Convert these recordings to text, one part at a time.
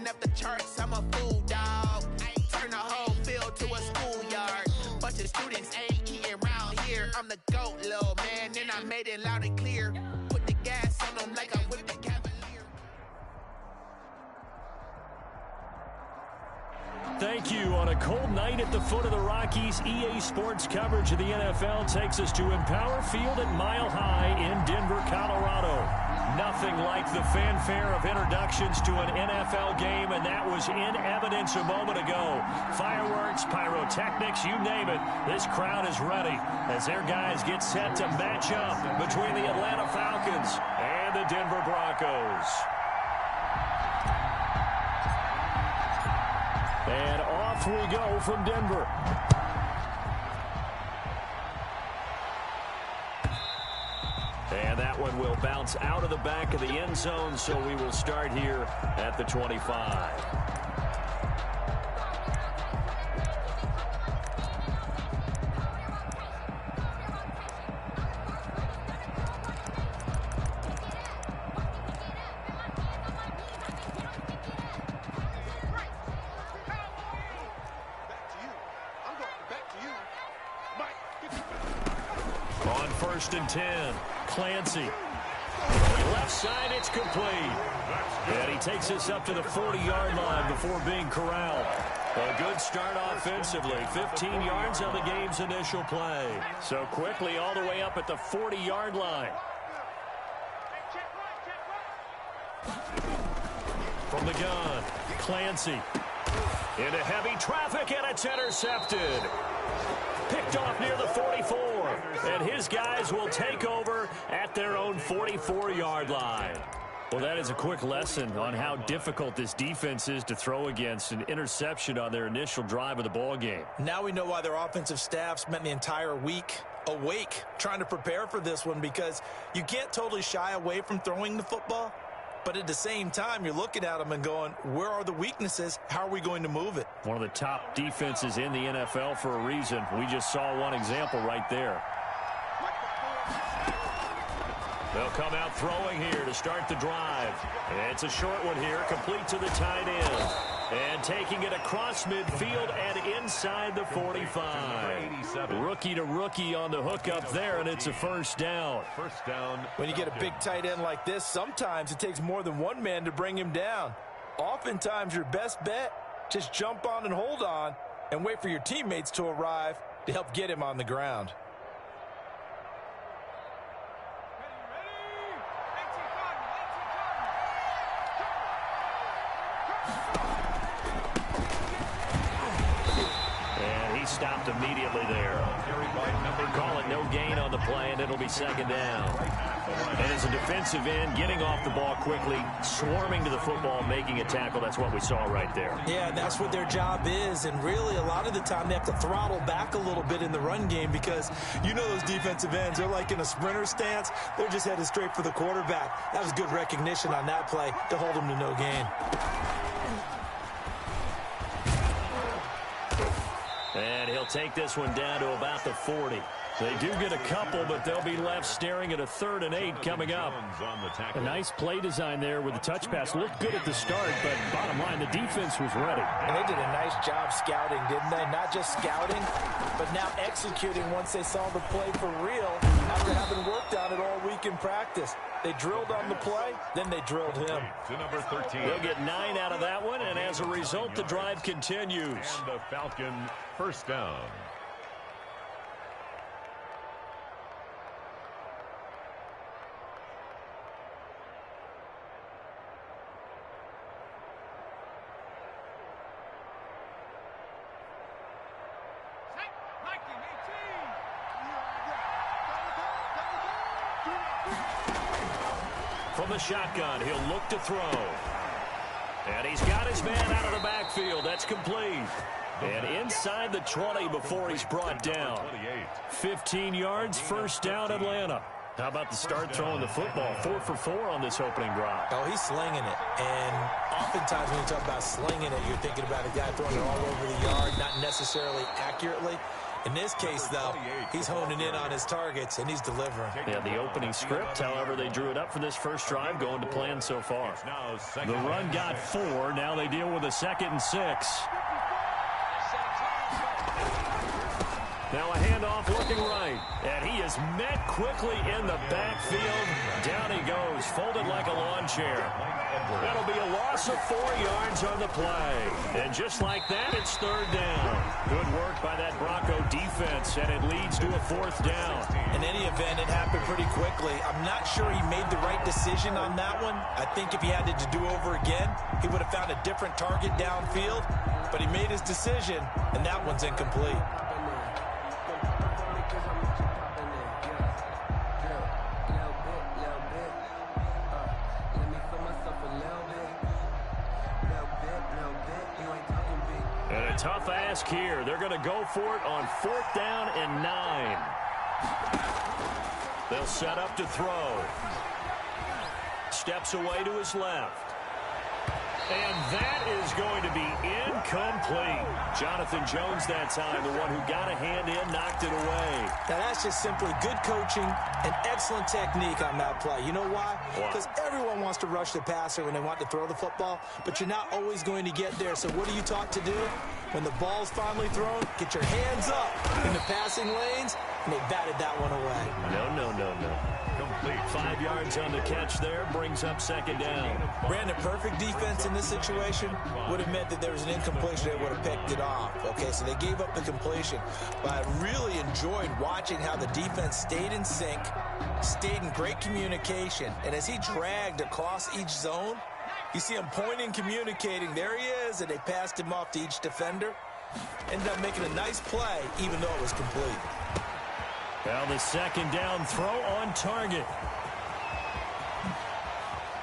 moving up the charts, I'm a fool, dog. Turn the whole field to a schoolyard. Bunch of students ain't eating round here. I'm the GOAT, little man, and I made it loud and clear. Put the gas on them like I whipped the Cavalier. Thank you. On a cold night at the foot of the Rockies, EA Sports coverage of the NFL takes us to Empower Field at Mile High in Denver, Colorado. Nothing like the fanfare of introductions to an NFL game, and that was in evidence a moment ago. Fireworks, pyrotechnics, you name it. This crowd is ready as their guys get set to match up between the Atlanta Falcons and the Denver Broncos. And off we go from Denver. And that one will bounce out of the back of the end zone, so we will start here at the 25. On 1st and 10, Clancy. Left side, it's complete. And he takes us up to the 40-yard line before being corralled. A good start offensively. 15 yards on the game's initial play. So quickly all the way up at the 40-yard line. From the gun, Clancy. Into heavy traffic, and it's intercepted. Picked off near the 44. And his guys will take over at their own 44-yard line. Well, that is a quick lesson on how difficult this defense is to throw against. An interception on their initial drive of the ball game. Now we know why their offensive staff spent the entire week awake trying to prepare for this one, because you can't totally shy away from throwing the football. But at the same time, you're looking at them and going, where are the weaknesses? How are we going to move it? One of the top defenses in the NFL for a reason. We just saw one example right there. They'll come out throwing here to start the drive. And it's a short one here, complete to the tight end. And taking it across midfield and inside the 45. Rookie to rookie on the hookup there, and it's a first down. First down. When you get a big tight end like this, sometimes it takes more than one man to bring him down. Oftentimes, your best bet, just jump on and hold on and wait for your teammates to arrive to help get him on the ground. Stopped immediately there. Call it no gain on the play, and it'll be second down. And as a defensive end, getting off the ball quickly, swarming to the football, making a tackle, that's what we saw right there. Yeah, that's what their job is, and really a lot of the time they have to throttle back a little bit in the run game, because you know those defensive ends, they're like in a sprinter stance. They're just headed straight for the quarterback. That was good recognition on that play to hold them to no gain. And he'll take this one down to about the 40. They do get a couple, but they'll be left staring at a 3rd and 8 coming up. A nice play design there with the touch pass. Looked good at the start, but bottom line, the defense was ready. And they did a nice job scouting, didn't they? Not just scouting, but now executing once they saw the play for real after having worked on it all week in practice. They drilled on the play, then they drilled him. To number 13. They'll get 9 out of that one, and as a result, the drive continues. And the Falcon first down. From the shotgun, he'll look to throw. And he's got his man out of the backfield. That's complete. And inside the 20 before he's brought down. 15 yards, first down, Atlanta. How about the start throwing the football? 4 for 4 on this opening drive. Oh, he's slinging it. And oftentimes when you talk about slinging it, you're thinking about a guy throwing it all over the yard, not necessarily accurately. In this case, though, he's honing in on his targets, and he's delivering. Yeah, the opening script, however, they drew it up for this first drive, going to plan so far. The run got 4. Now they deal with a 2nd and 6. Now a handoff looking right, and he is met quickly in the backfield. Down he goes, folded like a lawn chair. That'll be a loss of 4 yards on the play. And just like that, it's 3rd down. Good work by that Bronco defense, and it leads to a 4th down. In any event, it happened pretty quickly. I'm not sure he made the right decision on that one. I think if he had it to do over again, he would have found a different target downfield. But he made his decision, and that one's incomplete. Tough ask here. They're going to go for it on 4th down and 9. They'll set up to throw. Steps away to his left. And that is going to be incomplete. Jonathan Jones that time, the one who got a hand in, knocked it away. Now that's just simply good coaching and excellent technique on that play. You know why? Because everyone wants to rush the passer when they want to throw the football, but you're not always going to get there. So what are you taught to do? When the ball's finally thrown, get your hands up in the passing lanes, and they batted that one away. No. Complete. 5 yards on the catch there, brings up 2nd down. Brandon, perfect defense in this situation would have meant that there was an incompletion. They would have picked it off. Okay, so they gave up the completion. But I really enjoyed watching how the defense stayed in sync, stayed in great communication. And as he dragged across each zone, you see him pointing, communicating. There he is, and they passed him off to each defender. Ended up making a nice play, even though it was complete. Well, the 2nd down throw on target.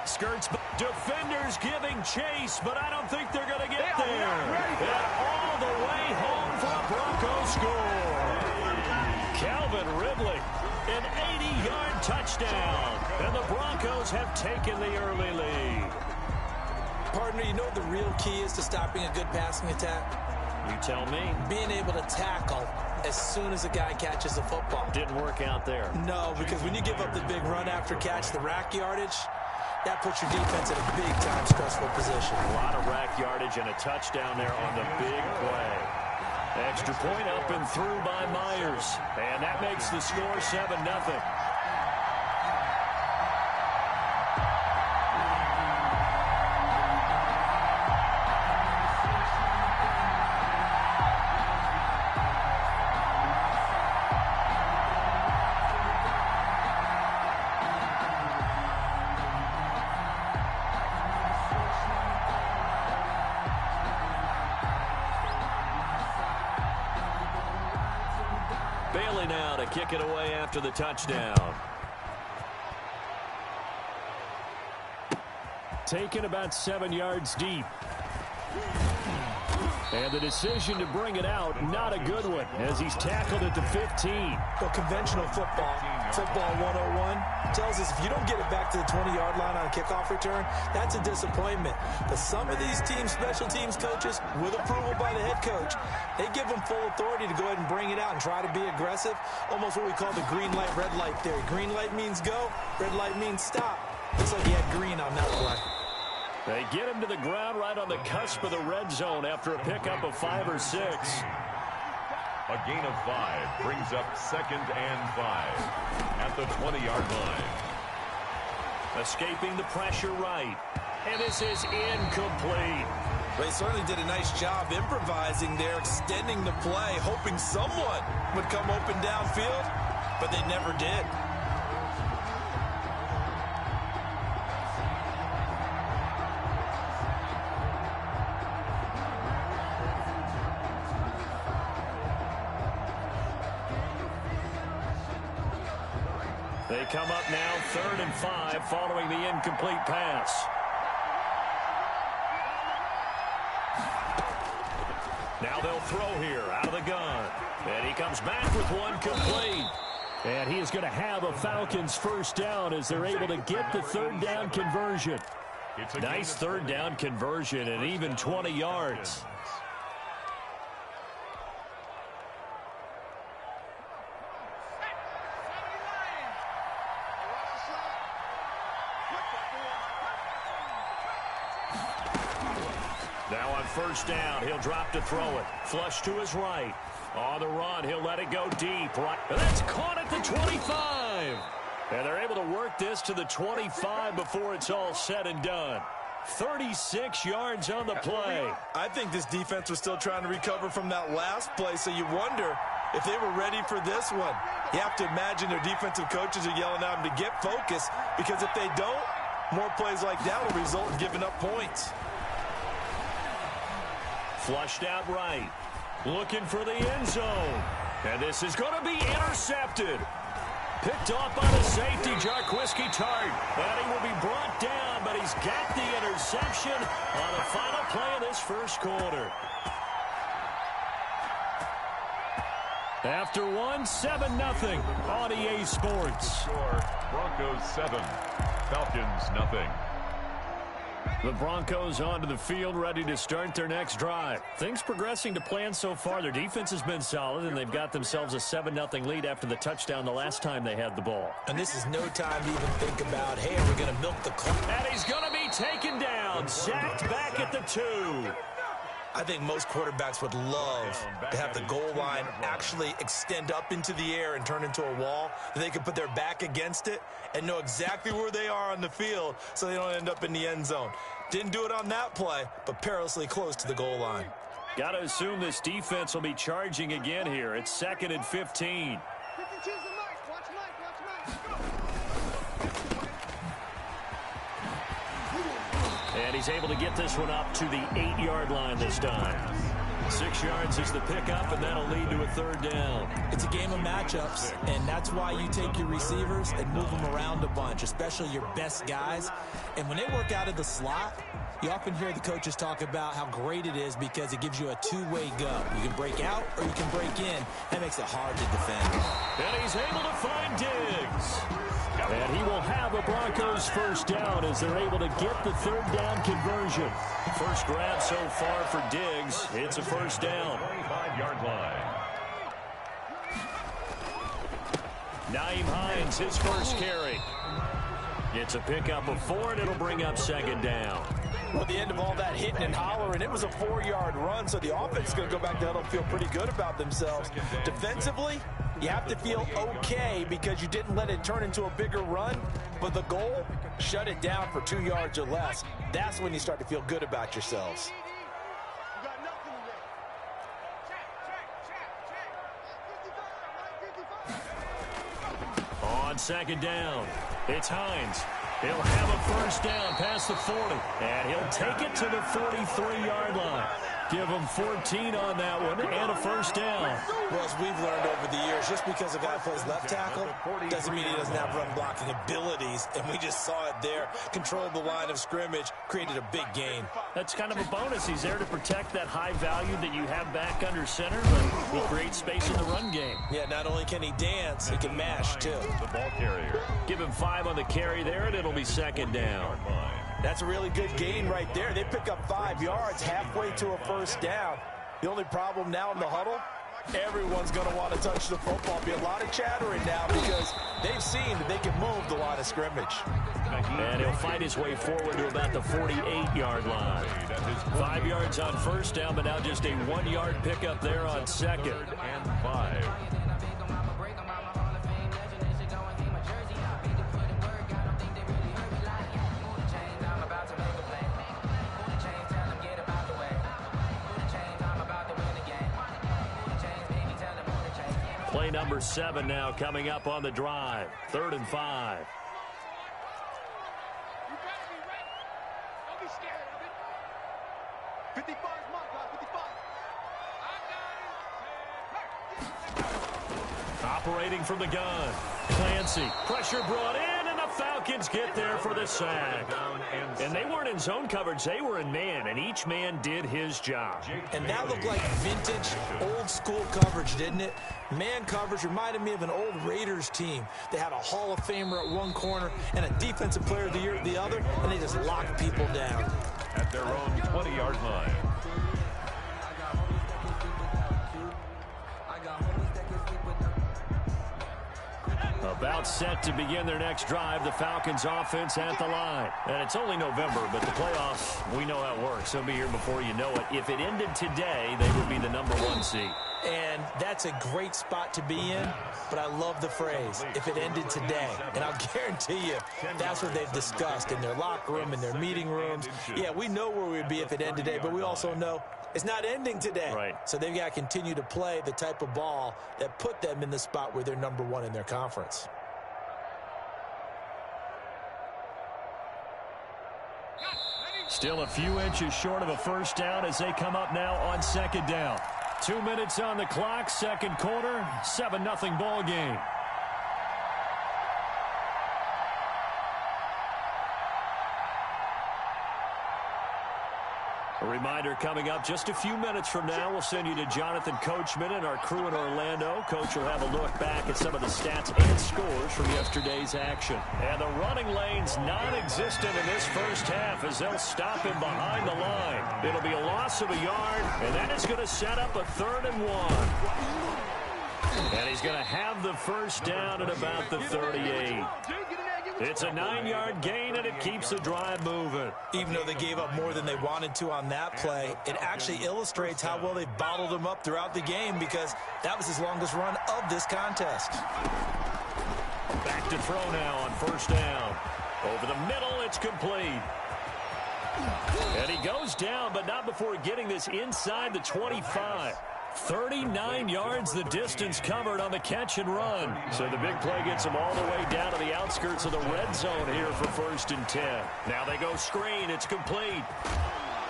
Skirts, defenders giving chase, but I don't think they're going to get there. And all the way home for a Broncos score. Calvin Ridley, an 80-yard touchdown. And the Broncos have taken the early lead. Partner, you know what the real key is to stopping a good passing attack? You tell me. Being able to tackle as soon as a guy catches the football. Didn't work out there. No, because when you give up the big run after catch, the rack yardage, that puts your defense in a big-time stressful position. A lot of rack yardage and a touchdown there on the big play. Extra point up and through by Myers. And that makes the score 7-0. Bailey now to kick it away after the touchdown. Taken about 7 yards deep. And the decision to bring it out, not a good one, as he's tackled at the 15. Well, conventional football 101, tells us if you don't get it back to the 20-yard line on a kickoff return, that's a disappointment. But some of these special teams coaches, with approval by the head coach, they give them full authority to go ahead and bring it out and try to be aggressive, almost what we call the green light, red light theory. Green light means go, red light means stop. Looks like he had green on that play. They get him to the ground right on the cusp of the red zone after a pickup of 5 or 6. A gain of 5 brings up 2nd and 5 at the 20-yard line. Escaping the pressure right. And this is incomplete. They certainly did a nice job improvising there, extending the play, hoping someone would come open downfield, but they never did. They come up now 3rd and 5 following the incomplete pass. Now they'll throw here out of the gun. And he comes back with one complete. And he is going to have a Falcons first down as they're able to get the 3rd down conversion. Nice 3rd down conversion and even 20 yards. Now on first down, he'll drop to throw it. Flush to his right. On the run, he'll let it go deep. Right. And that's caught at the 25. And they're able to work this to the 25 before it's all said and done. 36 yards on the play. I think this defense was still trying to recover from that last play, so you wonder if they were ready for this one. You have to imagine their defensive coaches are yelling at them to get focused, because if they don't, more plays like that will result in giving up points. Flushed out right. Looking for the end zone. And this is going to be intercepted. Picked off by the safety, Jarquiski Tart. And he will be brought down, but he's got the interception on the final play of this first quarter. After one, 7-0 on EA Sports. Score, Broncos 7, Falcons nothing. The Broncos onto the field, ready to start their next drive. Things progressing to plan so far. Their defense has been solid, and they've got themselves a 7-0 lead after the touchdown the last time they had the ball. And this is no time to even think about, hey, are we going to milk the clock? And he's going to be taken down, sacked back at the 2. I think most quarterbacks would love to have the goal line actually extend up into the air and turn into a wall, that they can put their back against it and know exactly where they are on the field so they don't end up in the end zone. Didn't do it on that play, but perilously close to the goal line. Got to assume this defense will be charging again here. It's 2nd and 15. And he's able to get this one up to the 8-yard line this time. 6 yards is the pickup, and that'll lead to a 3rd down. It's a game of matchups, and that's why you take your receivers and move them around a bunch, especially your best guys. And when they work out of the slot, you often hear the coaches talk about how great it is because it gives you a two-way go. You can break out or you can break in. That makes it hard to defend. And he's able to find Diggs. And he will have a Broncos first down as they're able to get the 3rd down conversion. First grab so far for Diggs. It's a first down. 25-yard line. Nyheim Hines, his first carry. It's a pickup of 4, and it'll bring up 2nd down. Well, at the end of all that hitting and hollering, it was a 4-yard run, so the offense is going to go back to huddle and feel pretty good about themselves. Defensively, you have to feel okay because you didn't let it turn into a bigger run, but the goal, shut it down for 2 yards or less. That's when you start to feel good about yourselves. On 2nd down, it's Hines. He'll have a first down past the 40, and he'll take it to the 43-yard line. Give him 14 on that one and a first down. Well, as we've learned over the years, just because a guy plays left tackle doesn't mean he doesn't have run blocking abilities, and we just saw it there. Controlled the line of scrimmage, created a big gain. That's kind of a bonus. He's there to protect that high value that you have back under center, but will create space in the run game. Yeah, not only can he dance, he can mash, too. The ball carrier. Give him 5 on the carry there, and it'll be 2nd down. That's a really good gain right there. They pick up 5 yards halfway to a first down. The only problem now in the huddle, everyone's going to want to touch the football. Be a lot of chattering now because they've seen that they can move the line of scrimmage. And he'll fight his way forward to about the 48-yard line. 5 yards on first down, but now just a 1-yard pickup there on 2nd. 3rd and 5. Play number 7 now coming up on the drive. 3rd and 5. Don't be scared of it. 55 is my guy. 55. Operating from the gun. Clancy. Pressure brought in, and the Falcons get there for the sack. And they weren't in zone coverage. They were in man, and each man did his job. And that looked like vintage, old-school coverage, didn't it? Man coverage reminded me of an old Raiders team. They had a Hall of Famer at one corner and a Defensive Player of the Year at the other, and they just locked people down. At their own 20-yard line. A About set to begin their next drive, the Falcons offense at the line. And it's only November, but the playoffs, we know how it works. They'll be here before you know it. If it ended today, they would be the #1 seed. And that's a great spot to be in, but I love the phrase, if it ended today. And I'll guarantee you, that's what they've discussed in their locker room, in their meeting rooms. Yeah, we know where we'd be if it ended today, but we also know it's not ending today. Right. So they've got to continue to play the type of ball that put them in the spot where they're #1 in their conference. Still a few inches short of a first down as they come up now on second down. 2 minutes on the clock, second quarter, 7-0 ball game. A reminder coming up just a few minutes from now, we'll send you to Jonathan Coachman and our crew in Orlando. Coach will have a look back at some of the stats and scores from yesterday's action. And the running lane's non-existent in this first half as they'll stop him behind the line. It'll be a loss of a yard, and that is going to set up a 3rd and 1. And he's going to have the first down at about the 38. It's a 9-yard gain, and it keeps the drive moving. Even though they gave up more than they wanted to on that play, it actually illustrates how well they bottled him up throughout the game because that was his longest run of this contest. Back to throw now on first down. Over the middle, it's complete. And he goes down, but not before getting this inside the 25. 39 yards the distance covered on the catch and run. So the big play gets them all the way down to the outskirts of the red zone here for 1st and 10. Now they go screen. It's complete.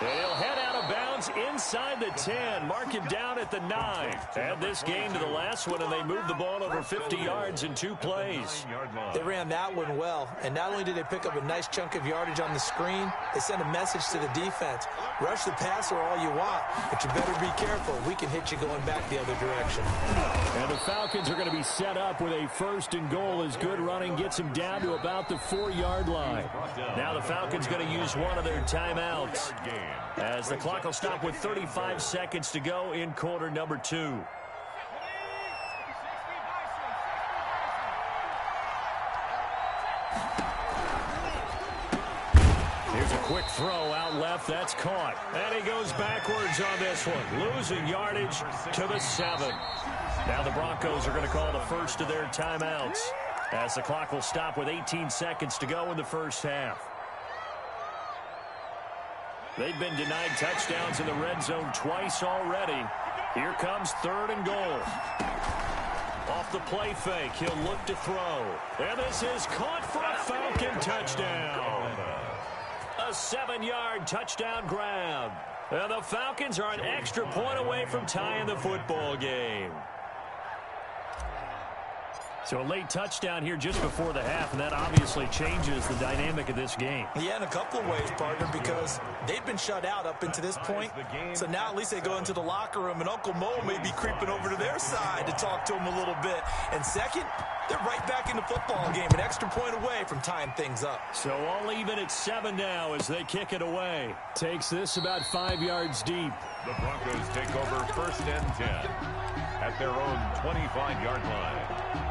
And he'll head out of bounds inside the 10. Mark him down at the 9. Add this game to the last one, and they moved the ball over 50 yards in 2 plays. They ran that one well, and not only did they pick up a nice chunk of yardage on the screen, they sent a message to the defense. Rush the passer all you want, but you better be careful. We can hit you going back the other direction. And the Falcons are going to be set up with a 1st and goal as good running gets them down to about the 4-yard line. Now the Falcons going to use one of their timeouts, as the clock will stop with 35 seconds to go in quarter number 2. Here's a quick throw out left. That's caught. And he goes backwards on this one, losing yardage to the 7. Now the Broncos are going to call the first of their timeouts, as the clock will stop with 18 seconds to go in the first half. They've been denied touchdowns in the red zone twice already. Here comes 3rd and goal. Off the play fake, he'll look to throw. And this is caught for a Falcon touchdown. A 7-yard touchdown grab. And the Falcons are an extra point away from tying the football game. So a late touchdown here just before the half, and that obviously changes the dynamic of this game. Yeah, in a couple of ways, partner, because they've been shut out up until this point. So now at least they go into the locker room, and Uncle Mo may be creeping over to their side to talk to them a little bit. And second, they're right back in the football game, an extra point away from tying things up. So all even at 7 now as they kick it away. Takes this about 5 yards deep. The Broncos take over 1st and 10 at their own 25-yard line.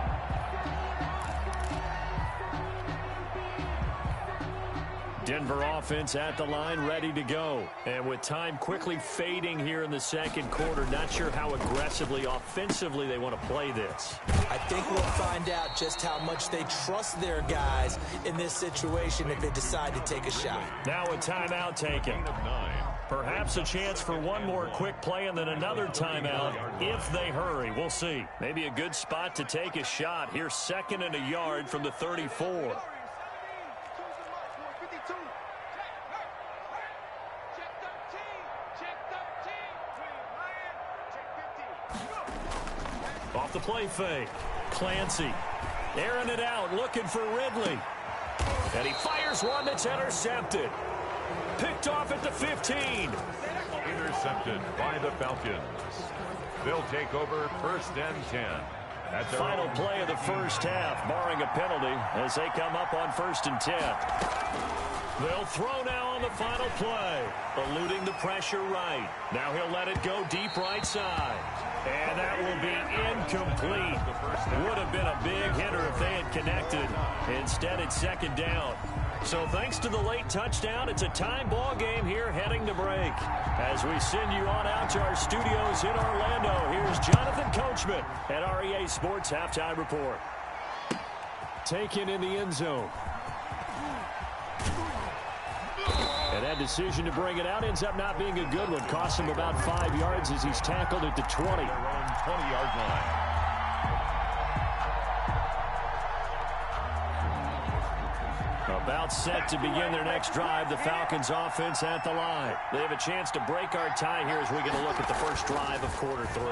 Denver offense at the line, ready to go. And with time quickly fading here in the second quarter, not sure how aggressively, offensively they want to play this. I think we'll find out just how much they trust their guys in this situation if they decide to take a shot. Now a timeout taken. Perhaps a chance for one more quick play and then another timeout if they hurry. We'll see. Maybe a good spot to take a shot. Here's 2nd and a yard from the 34. Off the play fake. Clancy airing it out, looking for Ridley. And he fires one that's intercepted. Picked off at the 15. Intercepted by the Falcons. They'll take over 1st and 10. At their Final play of the first half, barring a penalty, as they come up on 1st and 10. They'll throw now on the final play, eluding the pressure right. Now he'll let it go deep right side. And that will be incomplete. Would have been a big hitter if they had connected. Instead, it's second down. So thanks to the late touchdown, it's a tie ball game here heading to break. As we send you on out to our studios in Orlando, here's Jonathan Coachman at our EA Sports Halftime Report. Taken in the end zone. And that decision to bring it out ends up not being a good one. Costs him about 5 yards as he's tackled at the 20. Their own 20-yard line. About set to begin their next drive. The Falcons offense at the line. They have a chance to break our tie here as we get a look at the first drive of quarter 3.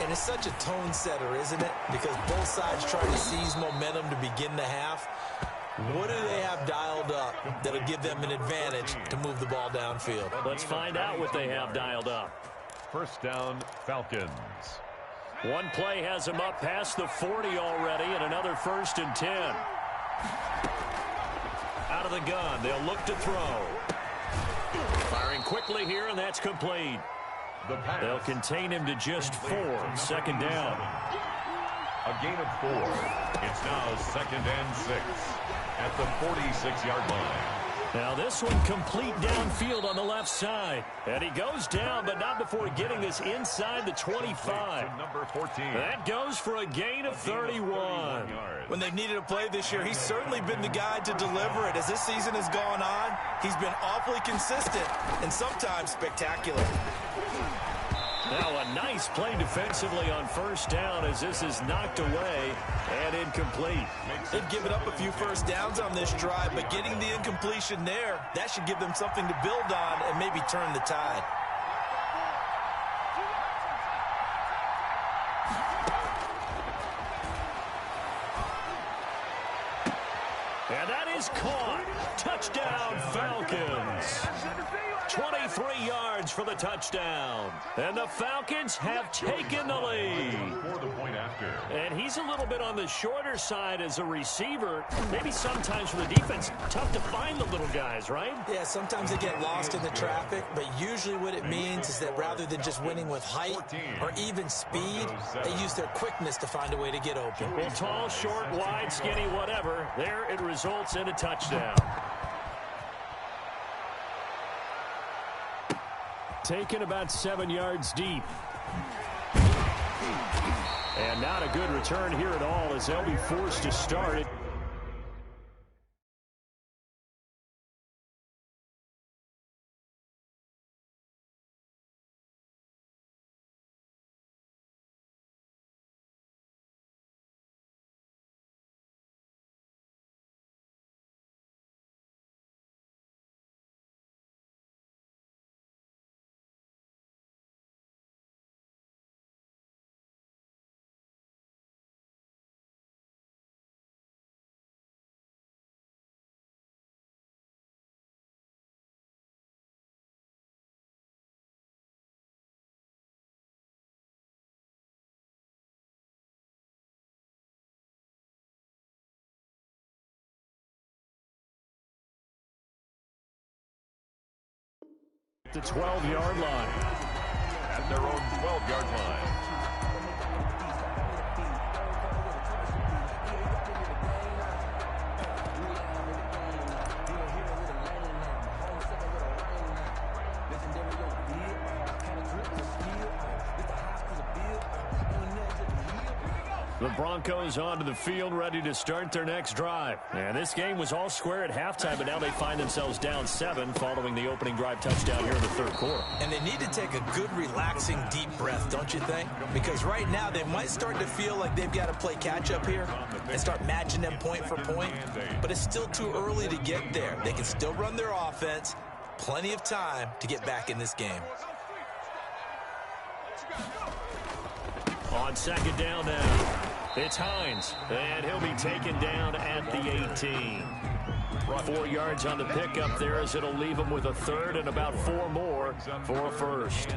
And it's such a tone setter, isn't it? Because both sides try to seize momentum to begin the half. What do they have dialed up that'll give them an advantage to move the ball downfield? Let's find out what they have dialed up. First down, Falcons. One play has them up past the 40 already, and another 1st and 10. Out of the gun, they'll look to throw. Firing quickly here, and that's complete. They'll contain him to just 4. Second down. A gain of 4. It's now 2nd and 6 at the 46-yard line. Now this one complete downfield on the left side. And he goes down, but not before getting this inside the 25. Number 14. That goes for a gain of 31. When they've needed a play this year, he's certainly been the guy to deliver it. As this season has gone on, he's been awfully consistent and sometimes spectacular. Now a nice play defensively on first down as this is knocked away and incomplete. They've given up a few first downs on this drive, but getting the incompletion there, that should give them something to build on and maybe turn the tide. And that is caught. Touchdown, Falcons. 23 yards for the touchdown. And the Falcons have taken the lead. For the point after. And he's a little bit on the shorter side as a receiver. Maybe sometimes for the defense, tough to find the little guys, right? Yeah, sometimes they get lost in the traffic, but usually what it means is that rather than just winning with height or even speed, they use their quickness to find a way to get open. Well, tall, short, wide, skinny, whatever. There it results in a touchdown. Taken about 7 yards deep. And not a good return here at all as they'll be forced to start it. The 12-yard line. At their own 12-yard line. The Broncos onto the field, ready to start their next drive. And this game was all square at halftime, but now they find themselves down 7 following the opening drive touchdown here in the third quarter. And they need to take a good, relaxing, deep breath, don't you think? Because right now they might start to feel like they've got to play catch-up here and start matching them point for point. But it's still too early to get there. They can still run their offense. Plenty of time to get back in this game. On second down now, it's Hines, and he'll be taken down at the 18. 4 yards on the pickup there as it'll leave him with a third and about 4 more for a first.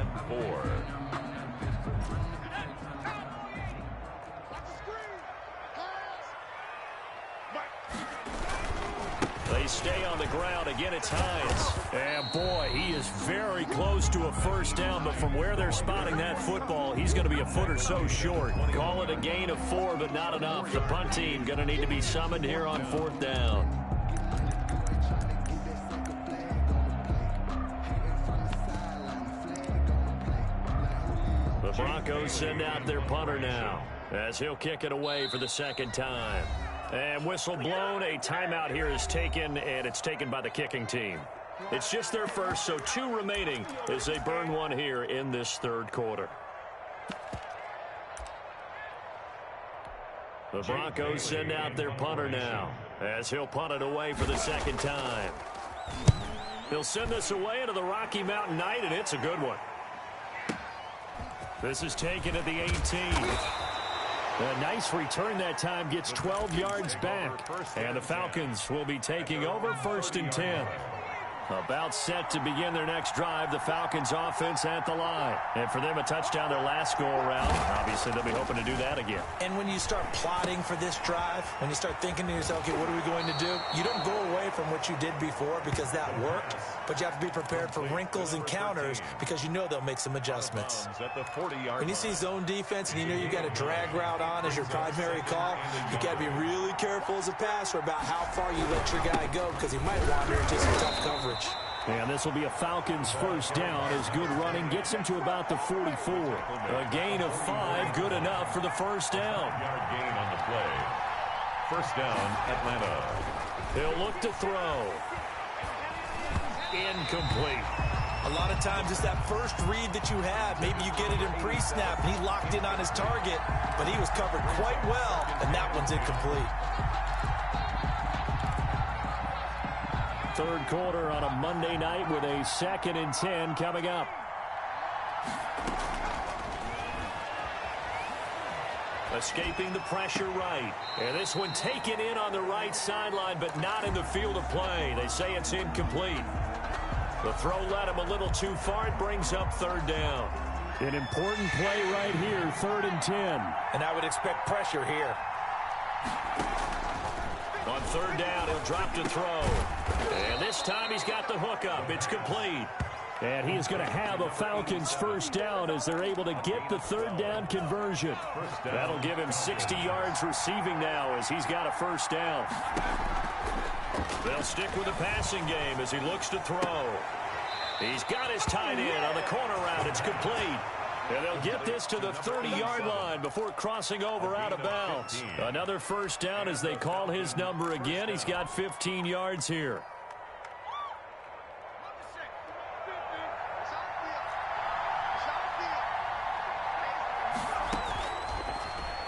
They stay on the ground. Again, it's Hines. And, boy, he is very close to a first down, but from where they're spotting that football, he's going to be a foot or so short. Call it a gain of 4, but not enough. The punt team going to need to be summoned here on 4th down. The Broncos send out their punter now as he'll kick it away for the second time. And whistle blown, a timeout here is taken, and it's taken by the kicking team. It's just their first, so 2 remaining as they burn one here in this third quarter. The Broncos send out their punter now as he'll punt it away for the second time. He'll send this away into the Rocky Mountain night, and it's a good one. This is taken at the 18. A nice return that time, gets 12 yards back. And the Falcons will be taking over 1st and 10. About set to begin their next drive. The Falcons offense at the line. And for them, a touchdown their last go-around. Obviously, they'll be hoping to do that again. And when you start plotting for this drive, when you start thinking to yourself, okay, what are we going to do? You don't go away from what you did before because that worked. But you have to be prepared for wrinkles and counters because you know they'll make some adjustments. When you see zone defense and you know you've got a drag route on as your primary call, you got to be really careful as a passer about how far you let your guy go because he might wander into some tough coverage. And this will be a Falcons first down as good running gets him to about the 44. A gain of 5, good enough for the first down. Yard gain on the play. First down, Atlanta. He'll look to throw. Incomplete. A lot of times it's that first read that you have. Maybe you get it in pre-snap and he locked in on his target, but he was covered quite well, and that one's incomplete. Third quarter on a Monday night with a 2nd and 10 coming up. Escaping the pressure right. And this one taken in on the right sideline, but not in the field of play. They say it's incomplete. The throw led him a little too far. It brings up 3rd down. An important play right here, 3rd and 10. And I would expect pressure here. On 3rd down, he'll drop to throw. And this time he's got the hook up. It's complete. And he is going to have a Falcons first down as they're able to get the 3rd down conversion. That'll give him 60 yards receiving now as he's got a first down. They'll stick with the passing game as he looks to throw. He's got his tight end on the corner route. It's complete. And they'll get this to the 30-yard line before crossing over out of bounds. Another first down as they call his number again. He's got 15 yards here.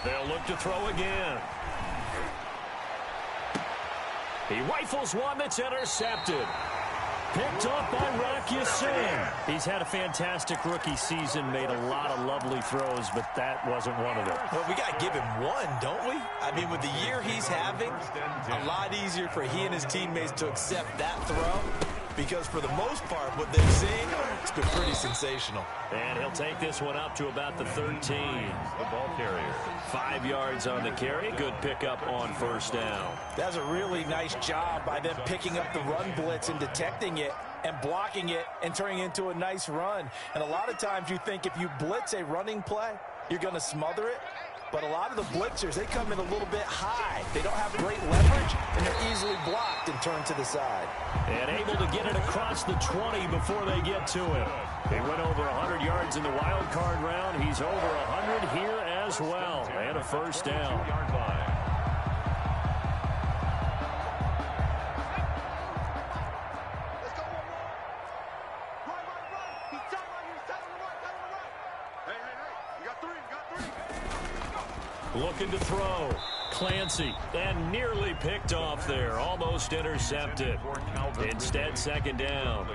They'll look to throw again. He rifles one that's intercepted. Picked up by Rocky Singh. He's had a fantastic rookie season, made a lot of lovely throws, but that wasn't one of them. Well, we got to give him one, don't we? I mean, with the year he's having, a lot easier for he and his teammates to accept that throw because for the most part, what they've seen, it's been pretty sensational. And he'll take this one up to about the 13. The ball carrier. 5 yards on the carry. Good pickup on first down. That's a really nice job by them picking up the run blitz and detecting it and blocking it and turning it into a nice run. And a lot of times you think if you blitz a running play, you're going to smother it. But a lot of the blitzers, they come in a little bit high. They don't have great leverage, and they're easily blocked and turned to the side. And able to get it across the 20 before they get to him. He went over 100 yards in the wild card round. He's over 100 here as well. And a first down. Looking to throw. Clancy. And nearly picked off there. Almost intercepted. Instead, second down.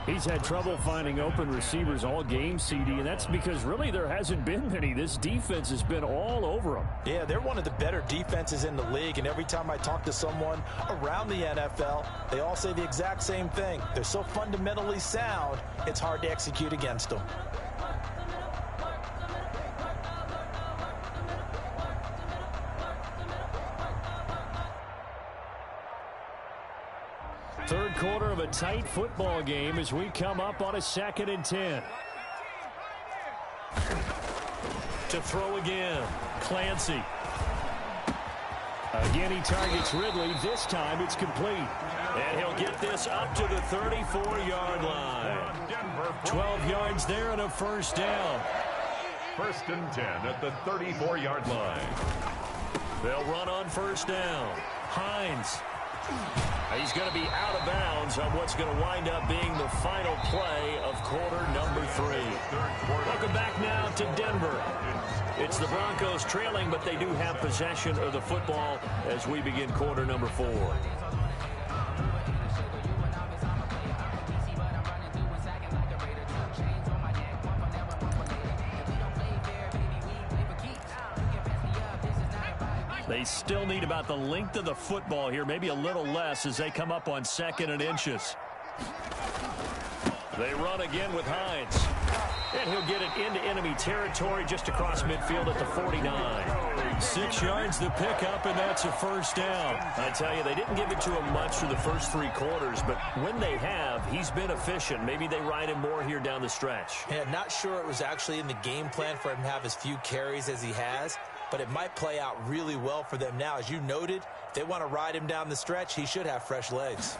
He's had trouble finding open receivers all game, CD, and that's because really there hasn't been many. This defense has been all over them. Yeah, they're one of the better defenses in the league, and every time I talk to someone around the NFL, they all say the exact same thing. They're so fundamentally sound, it's hard to execute against them. of a tight football game as we come up on a 2nd and 10. To throw again, Clancy. Again, he targets Ridley. This time it's complete. And he'll get this up to the 34-yard line. 12 yards there and a first down. 1st and 10 at the 34-yard line. They'll run on first down. Hines. He's going to be out of bounds on what's going to wind up being the final play of quarter number 3. Welcome back now to Denver. It's the Broncos trailing, but they do have possession of the football as we begin quarter number 4. They still need about the length of the football here, maybe a little less as they come up on 2nd and inches. They run again with Hines. And he'll get it into enemy territory just across midfield at the 49. 6 yards the pickup, and that's a first down. I tell you, they didn't give it to him much for the first 3 quarters, but when they have, he's been efficient. Maybe they ride him more here down the stretch. Yeah, not sure it was actually in the game plan for him to have as few carries as he has, but it might play out really well for them now. As you noted, if they want to ride him down the stretch, he should have fresh legs.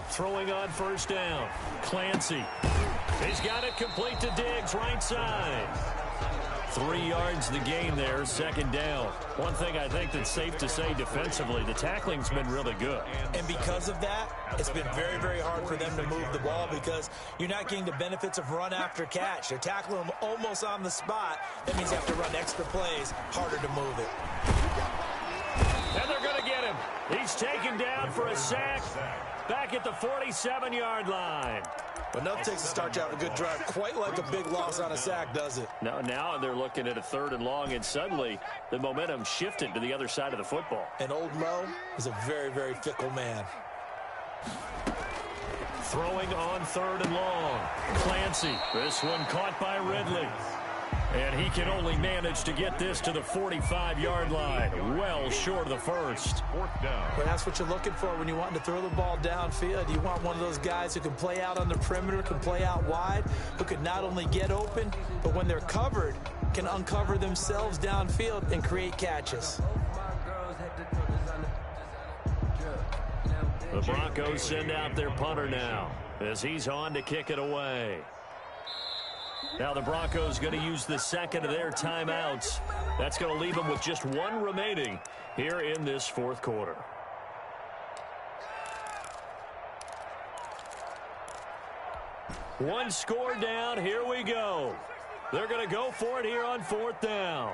Throwing on first down, Clancy. He's got it complete to Diggs, right side. 3 yards the gain there, 2nd down. One thing I think that's safe to say defensively, the tackling's been really good. And because of that, it's been very, very hard for them to move the ball because you're not getting the benefits of run after catch. They're tackling him almost on the spot. That means you have to run extra plays, harder to move it. And they're going to get him. He's taken down for a sack back at the 47-yard line. But enough takes to start you out a good drive. Quite like a big loss on a sack, does it? Now they're looking at a 3rd and long, and suddenly the momentum shifted to the other side of the football. And Old Mo is a very, very fickle man. Throwing on 3rd and long. Clancy. This one caught by Ridley. And he can only manage to get this to the 45-yard line. Well short of the first. 4th down. But that's what you're looking for when you want to throw the ball downfield. You want one of those guys who can play out on the perimeter, can play out wide, who can not only get open, but when they're covered, can uncover themselves downfield and create catches. The Broncos send out their punter now as he's on to kick it away. Now the Broncos going to use the 2nd of their timeouts. That's going to leave them with just 1 remaining here in this 4th quarter. One score down. Here we go. They're going to go for it here on 4th down.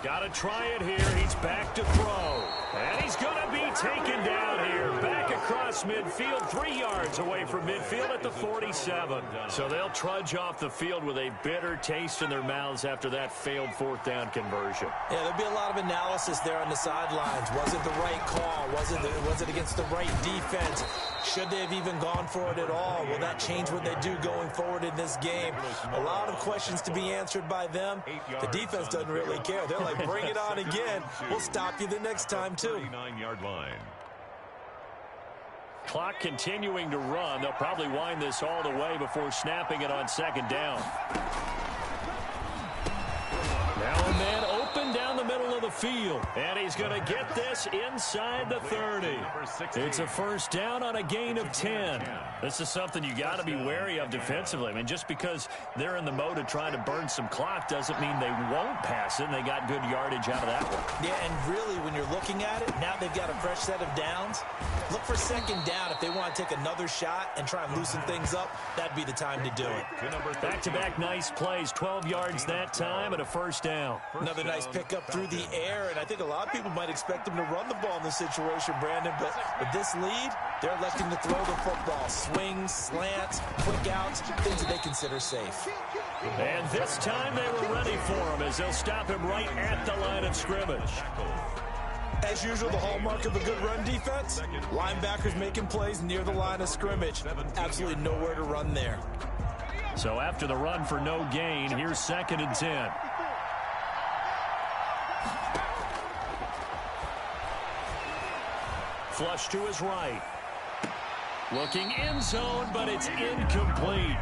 Got to try it here. He's back to throw. And he's going to be taken down here. Back across midfield, 3 yards away from midfield at the 47. So they'll trudge off the field with a bitter taste in their mouths after that failed 4th down conversion. Yeah, there'll be a lot of analysis there on the sidelines. Was it the right call? Was it against the right defense? Should they have even gone for it at all? Will that change what they do going forward in this game? A lot of questions to be answered by them. The defense doesn't really care. They're like, bring it on again. We'll stop you the next time, too. 39-yard line. Clock continuing to run. They'll probably wind this all the way before snapping it on 2nd down. Now a man open down the middle of the field. And he's going to get this inside the 30. It's a first down on a gain of 10. This is something you got to be wary of defensively. I mean, just because they're in the mode of trying to burn some clock doesn't mean they won't pass it. And they got good yardage out of that one. Yeah, and really, when you're looking at it, now they've got a fresh set of downs. Look for 2nd down. If they want to take another shot and try and loosen things up, that'd be the time to do it. Back-to-back nice plays, 12 yards that time and a first down. Another nice pickup through the air, and I think a lot of people might expect them to run the ball in this situation, Brandon, but with this lead, they're electing to throw the football. Swings, slants, quick outs, things that they consider safe. And this time they were ready for him as they'll stop him right at the line of scrimmage. As usual, the hallmark of a good run defense, linebackers making plays near the line of scrimmage. Absolutely nowhere to run there. So after the run for no gain, here's 2nd and 10. flush to his right. Looking end zone, but it's incomplete.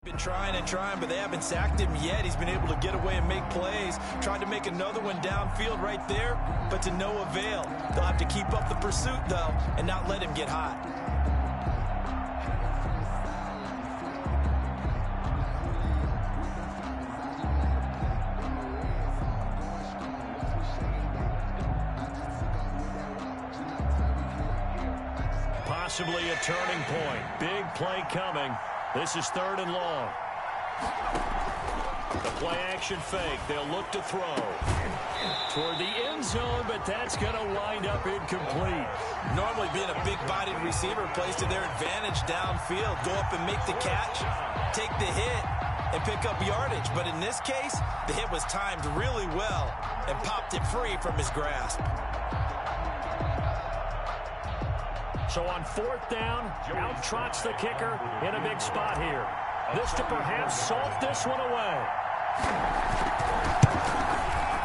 Been trying and trying, but they haven't sacked him yet. He's been able to get away and make plays. Tried to make another one downfield right there, but to no avail. They'll have to keep up the pursuit, though, and not let him get hot. Possibly a turning point. Big play coming. This is 3rd and long. The play action fake. They'll look to throw toward the end zone, but that's going to wind up incomplete. Normally being a big-bodied receiver plays to their advantage downfield. Go up and make the catch, take the hit, and pick up yardage. But in this case, the hit was timed really well and popped it free from his grasp. So on 4th down, out trots the kicker in a big spot here. This to perhaps salt this one away.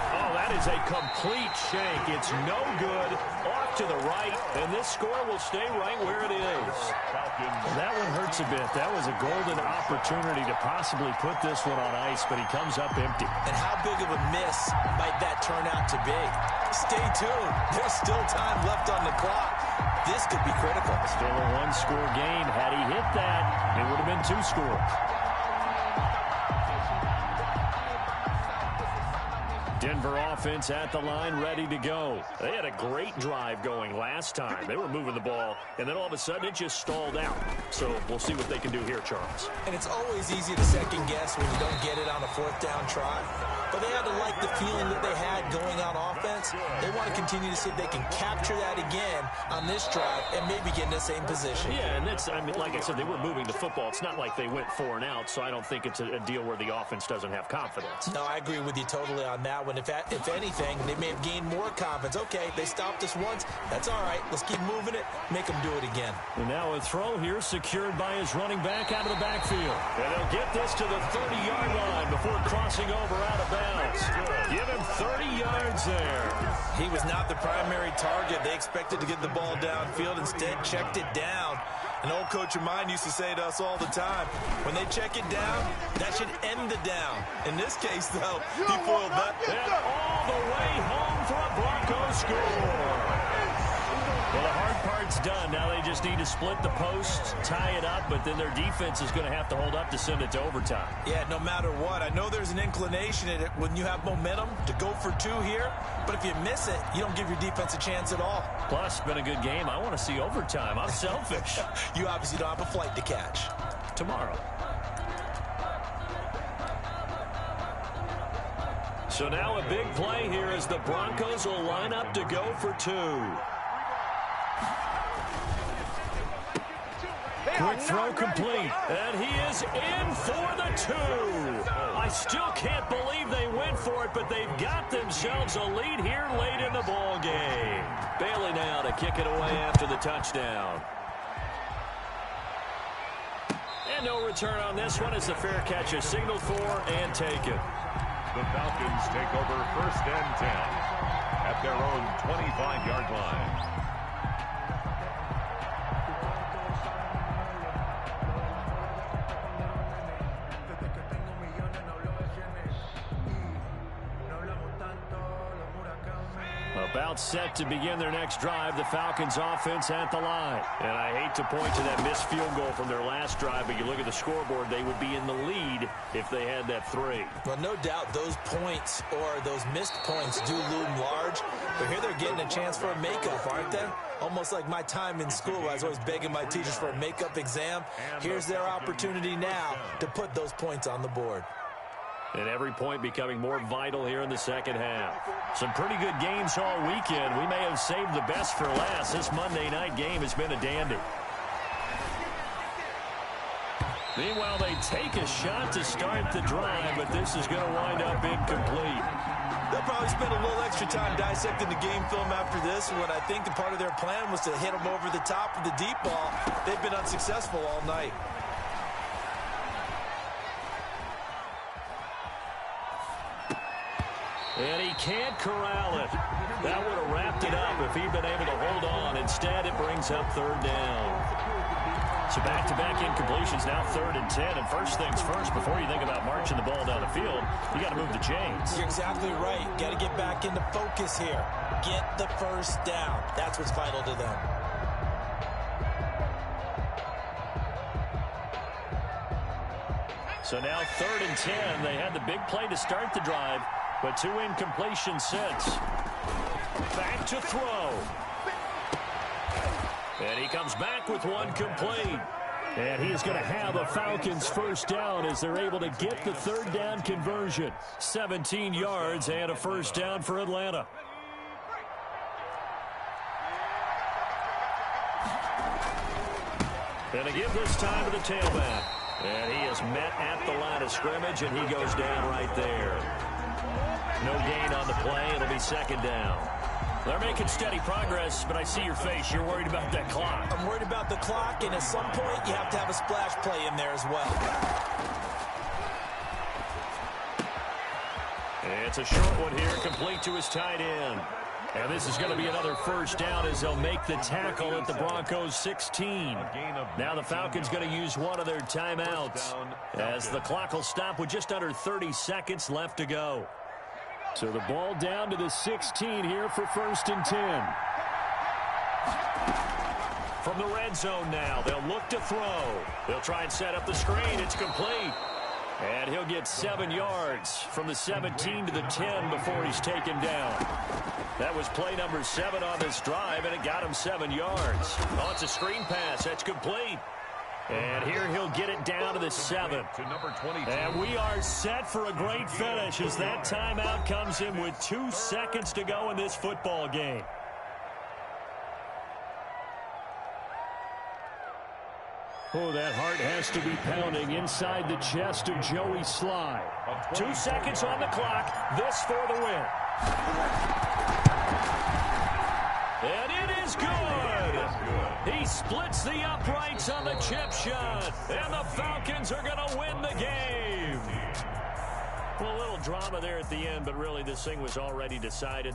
Oh, that is a complete shank. It's no good. Off to the right, and this score will stay right where it is. That one hurts a bit. That was a golden opportunity to possibly put this one on ice, but he comes up empty. And how big of a miss might that turn out to be? Stay tuned. There's still time left on the clock. This could be critical. Still a 1-score game. Had he hit that, it would have been 2 scores. Denver offense at the line, ready to go. They had a great drive going last time. They were moving the ball, and then all of a sudden it just stalled out. So we'll see what they can do here, Charles. And it's always easy to second guess when you don't get it on a 4th down try. But they had to like the feeling that they had going on offense. They want to continue to see if they can capture that again on this drive and maybe get in the same position. Yeah, and that's, I mean, like I said, they were moving the football. It's not like they went 4 and out, so I don't think it's a deal where the offense doesn't have confidence. No, I agree with you totally on that one. If anything, they may have gained more confidence. Okay, they stopped us once. That's all right. Let's keep moving it. Make them do it again. And now a throw here secured by his running back out of the backfield. And they'll get this to the 30-yard line before crossing over out of bounds. Give him 30 yards there. He was not the primary target. They expected to get the ball downfield. Instead, checked it down. An old coach of mine used to say to us all the time, when they check it down, that should end the down. In this case, though, he foiled that. And all the way home for a Broncos score. Well, the hard part's done. Now they just need to split the posts, tie it up, but then their defense is going to have to hold up to send it to overtime. Yeah, no matter what. I know there's an inclination in it when you have momentum to go for 2 here, but if you miss it, you don't give your defense a chance at all. Plus, been a good game. I want to see overtime. I'm selfish. You obviously don't have a flight to catch. Tomorrow. So now a big play here as the Broncos will line up to go for 2. Quick throw complete, and he is in for the 2. I still can't believe they went for it, but they've got themselves a lead here late in the ball game. Bailey now to kick it away after the touchdown. And no return on this one as the fair catch is signaled for and taken. The Falcons take over 1st and 10 at their own 25-yard line. About set to begin their next drive, the Falcons offense at the line. And I hate to point to that missed field goal from their last drive, but you look at the scoreboard, they would be in the lead if they had that 3. Well, no doubt those points or those missed points do loom large, but here they're getting a chance for a makeup, aren't they? Almost like my time in school, I was always begging my teachers for a makeup exam. Here's their opportunity now to put those points on the board. And every point becoming more vital here in the second half. Some pretty good games all weekend. We may have saved the best for last. This Monday night game has been a dandy. Meanwhile, they take a shot to start the drive, but this is going to wind up incomplete. They'll probably spend a little extra time dissecting the game film after this, when I think the part of their plan was to hit them over the top of the deep ball. They've been unsuccessful all night. And he can't corral it. That would have wrapped it up if he'd been able to hold on. Instead, it brings up third down. So back-to-back incompletions, now 3rd and 10. And first things first, before you think about marching the ball down the field, you got to move the chains. You're exactly right. Got to get back into focus here. Get the first down. That's what's vital to them. So now 3rd and 10. They had the big play to start the drive, but 2 incompletions since. Back to throw. And he comes back with 1 complete. And he is going to have a Falcons first down as they're able to get the 3rd down conversion. 17 yards and a first down for Atlanta. And a give this time to the tailback. And he is met at the line of scrimmage, and he goes down right there. No gain on the play. It'll be 2nd down. They're making steady progress, but I see your face. You're worried about that clock. I'm worried about the clock, and at some point, you have to have a splash play in there as well. It's a short one here, complete to his tight end. And this is going to be another first down as they'll make the tackle at the Broncos 16. Now the Falcons going to use one of their timeouts as the clock will stop with just under 30 seconds left to go. So the ball down to the 16 here for 1st and 10. From the red zone now, they'll look to throw. They'll try and set up the screen. It's complete. And he'll get 7 yards from the 17 to the 10 before he's taken down. That was play number 7 on this drive, and it got him 7 yards. Oh, it's a screen pass. That's complete. And here he'll get it down to the 7. And we are set for a great finish as that timeout comes in with 2 seconds to go in this football game. Oh, that heart has to be pounding inside the chest of Joey Sly. 2 seconds on the clock. This for the win. And it is good. He splits the uprights on the chip shot. And the Falcons are going to win the game. Well, a little drama there at the end, but really this thing was already decided.